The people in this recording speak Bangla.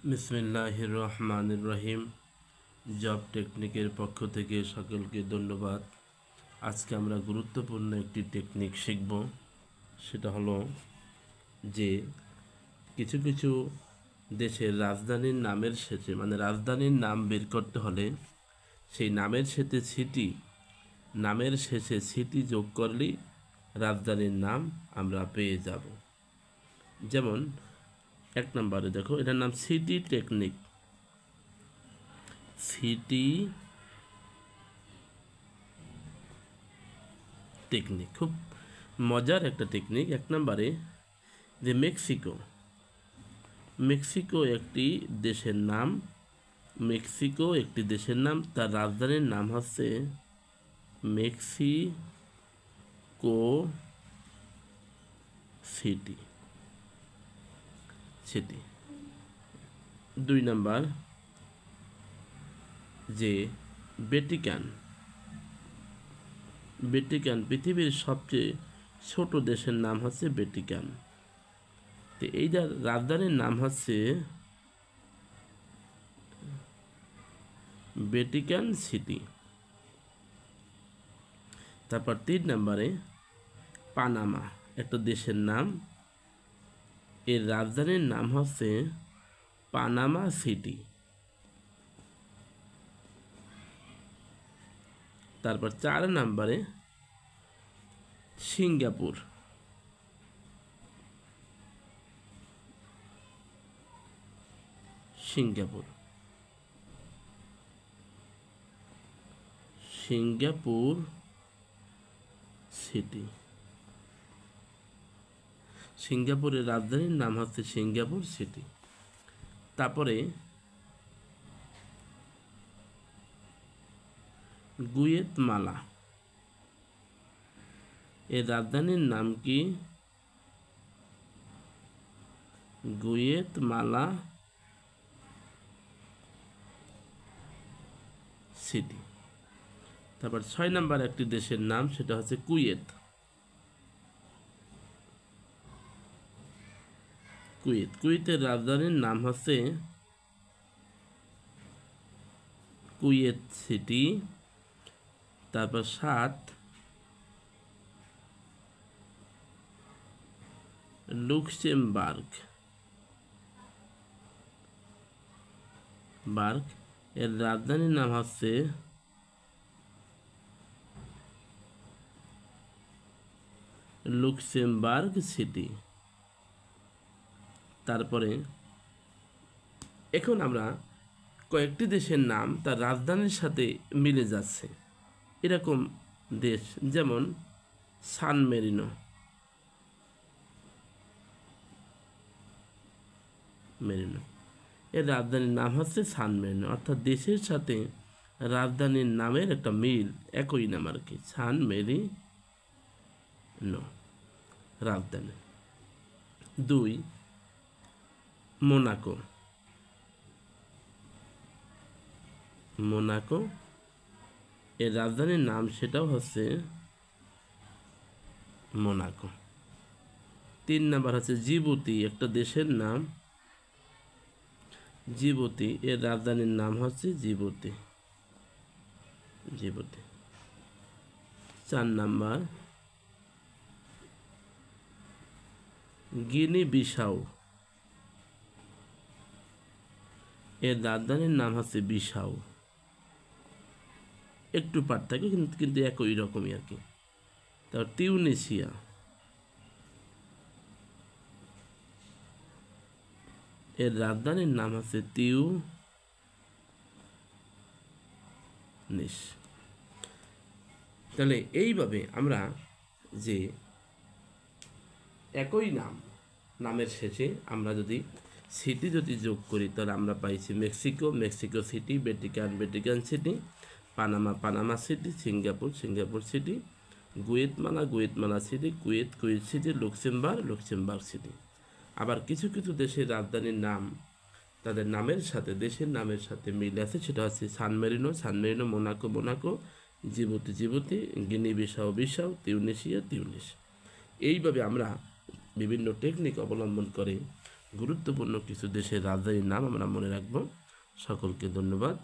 বিসমিল্লাহির রহমানির রহিম। জব টেকনিকের পক্ষ থেকে সকলকে ধন্যবাদ। আজকে আমরা গুরুত্বপূর্ণ একটি টেকনিক শিখব। সেটা হলো যে কিছু কিছু দেশের রাজধানীর নামের শেষে রাজধানীর নাম বের করতে হলে সেই নামের শেষে সিটি যোগ করলেই রাজধানীর নাম আমরা পেয়ে যাব। যেমন 1 নম্বরে দেখো, এটার নাম সিটি টেকনিক। খুব মজার একটা টেকনিক। 1 নম্বরে যে মেক্সিকো একটি দেশের নাম, তার রাজধানীর নাম হচ্ছে মেক্সিকো সিটি। 2 নম্বর যে ভ্যাটিকান পৃথিবীর সবচেয়ে ছোট দেশের নাম হচ্ছে ভ্যাটিকান। তো এইটার রাজধানীর নাম হচ্ছে ভ্যাটিকান সিটি। তারপর 3 নম্বরে পানামা একটা দেশের নাম, এর রাজধানীর নাম হচ্ছে পানামা সিটি। তারপর 4 নম্বরে সিঙ্গাপুর সিটি। সিঙ্গাপুরের রাজধানীর নাম হচ্ছে সিঙ্গাপুর সিটি। তারপরে গুয়েতমালা, এর রাজধানীর নাম কি? গুয়েতমালা সিটি। তারপর 6 নম্বর একটি দেশের নাম, সেটা হচ্ছে কুয়েতের রাজধানীর নাম হচ্ছে কুয়েত সিটি। তারপর 7 লুক্সেমবার্গ, এর রাজধানীর নাম হচ্ছে লুক্সেমবার্গ সিটি। তারপরে এখন আমরা কয়েকটি দেশের নাম তার রাজধানীর সাথে মিলে যাচ্ছে এরকম দেশ, যেমন সান মেরিনো, এর রাজধানীর নাম হচ্ছে সান মেরিনো। অর্থাৎ দেশের সাথে রাজধানীর নামের একটা মিল, একই নাম আর কি, সান মেরিনো রাজধানী। 2 মোনাকো, এর রাজধানীর নাম সেটাও হচ্ছে মোনাকো। 3 নাম্বার হচ্ছে জিবুতি, একটা দেশের নাম জিবুতি, এর রাজধানীর নাম হচ্ছে জিবুতি। 4 নাম্বার গিনি বিসাউ, এর রাজধানীর নাম হচ্ছে বিসাউ। একটু পার্থক্য কিন্তু একই রকমই আর কি। তারপর তিউনিসিয়া, এর রাজধানীর নাম হচ্ছে তিউনিস। তাহলে এইভাবে আমরা যে একই নামের শেষে আমরা যদি সিটি যোগ করি, তাহলে আমরা পাইছি Mexico City, Vatican City, Panama City, Singapore City, Guatemala City, Kuwait City, Luxembourg City. আবার কিছু কিছু দেশের রাজধানীর নাম তাদের দেশের নামের সাথে মিল আছে, সেটা হচ্ছে San Marino, Monaco, Djibouti, Guinea Bissau, Tunis. এইভাবে আমরা বিভিন্ন টেকনিক অবলম্বন করে গুরুত্বপূর্ণ কিছু দেশের রাজধানীর নাম আমরা মনে রাখব। সকলকে ধন্যবাদ।